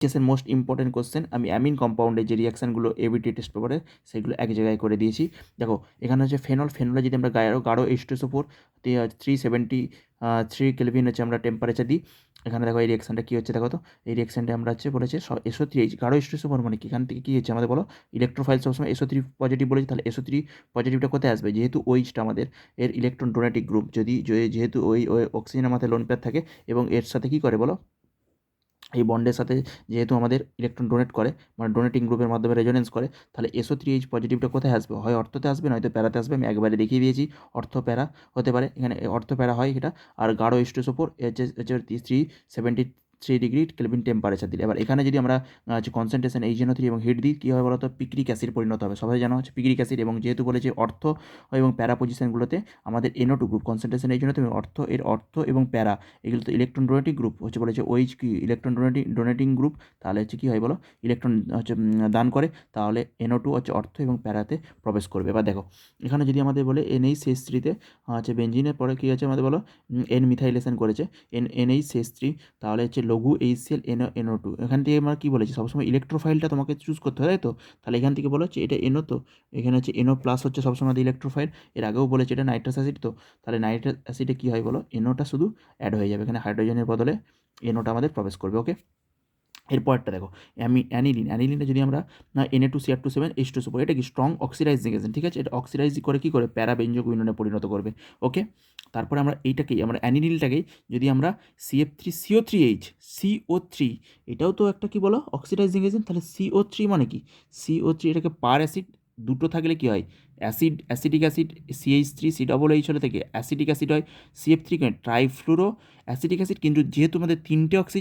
কেসের most important question আমি amine কম্পাউন্ডের যে রিয়াকশানগুলো এবিটি টেস্ট পেপারে সেগুলো এক জায়গায় করে দিয়েছি। দেখো এখানে হচ্ছে ফেনলে যদি আমরা গাঢ় H2SO4 373 কেলভিন হচ্ছে আমরা টেম্পারেচার দিই। এখানে দেখো এই রিয়াকশানটা কী হচ্ছে, দেখো তো এই রিয়াকশানটা আমরা হচ্ছে বলেছে SO3H গাঢ় H2SO4 মানে কি, এখান থেকে কী হচ্ছে আমাদের বলো, ইলেকট্রোফাইল সবসময় SO3 পজিটিভ বলেছি, তাহলে SO3 পজিটিভটা কোথায় আসবে, যেহেতু ওইচটা আমাদের এর ইলেকট্রন ডোনেটিক গ্রুপ, যেহেতু ওই অক্সিজেনের মাথায় লোন পেয়ার থাকে এবং এর সাথে কী করে বলো, এই বন্ডের সাথে যেহেতু আমাদের ইলেকট্রন ডোনেট করে, মানে ডোনেটিং গ্রুপের মাধ্যমে রেজোনেন্স করে, তাহলে SO3H পজিটিভটা কোথায় আসবে, হয় অর্থতে আসবে নয়তো প্যারাতে আসবে। আমি একবারে দেখিয়ে দিয়েছি, অর্থ প্যারা হতে পারে, এখানে অর্থ প্যারা হয় এটা। আর গাঢ় H2SO4 হচ্ছে 373 কেলভিন টেম্পারেচার দিলে। এবার এখানে যদি আমরা হচ্ছে কনসেন্ট্রেশন HNO3 এবং হিট দিই, কী হবে বলো তো, পিক্রিক অ্যাসিড পরিণত হবে। সবাই জানা হচ্ছে পিক্রিক অ্যাসিড, এবং যেহেতু বলেছে অর্থ এবং প্যারা পজিশনগুলোতে আমাদের NO2 গ্রুপ, কনসেন্ট্রেশন HNO3 এবং অর্থ এবং প্যারা, এগুলো তো ইলেকট্রন ডোনেটিং গ্রুপ হচ্ছে, বলেছে OH কি ইলেকট্রন ডোনেটিং গ্রুপ, তাহলে হচ্ছে কী হয় বলো, ইলেকট্রন হচ্ছে দান করে, তাহলে NO2 হচ্ছে অর্থ এবং প্যারাতে প্রবেশ করবে। এবার দেখো এখানে যদি আমাদের বলে NH3তে হচ্ছে বেঞ্জিনের পরে কী আছে আমাদের বলো, N মিথাইলেশন করেছে, NH3, তাহলে হচ্ছে লঘু HCl NO2। এখান থেকে আমরা কী বলেছি, সবসময় ইলেকট্রোফাইলটা তোমাকে চুজ করতে হয়, তাই তো। তাহলে এখান থেকে বলা হচ্ছে এটা NO, তো এখানে হচ্ছে NO প্লাস হচ্ছে সবসময় আমাদের ইলেকট্রোফাইল। এর আগেও বলেছে এটা নাইট্রাস অ্যাসিড, তো তাহলে নাইট্রাস অ্যাসিডে কী হয় বলো, NOটা শুধু অ্যাড হয়ে যাবে, এখানে হাইড্রোজেনের বদলে NOটা আমাদের প্রবেশ করবে। ওকে, এরপরটা দেখো অ্যানিলিনে যদি আমরা Na2Cr2 7H2SO4, এটা কি স্ট্রং অক্সিডাইজিং এজেন্ট, ঠিক আছে, এটা অক্সিডাইজ করে কী করে, প্যারাবেঞ্জক উইননে পরিণত করবে। ওকে, তারপরে আমরা এইটাকেই আমরা অ্যানিলিনটাকেই যদি আমরা CF3CO3H এটাও তো একটা কি বলো অক্সিডাইজিং এজেন্ট, তাহলে CO3 মানে কি, CO3 এটাকে পার অ্যাসিড দুটো থাকলে কি হয়, অ্যাসিডিক অ্যাসিড CH3CH হলে থেকে অ্যাসিডিক অ্যাসিড হয়, CF3 ট্রাইফ্লুরো অ্যাসিডিক অ্যাসিড, কিন্তু যেহেতু আমাদের তিনটে অক্সিজেন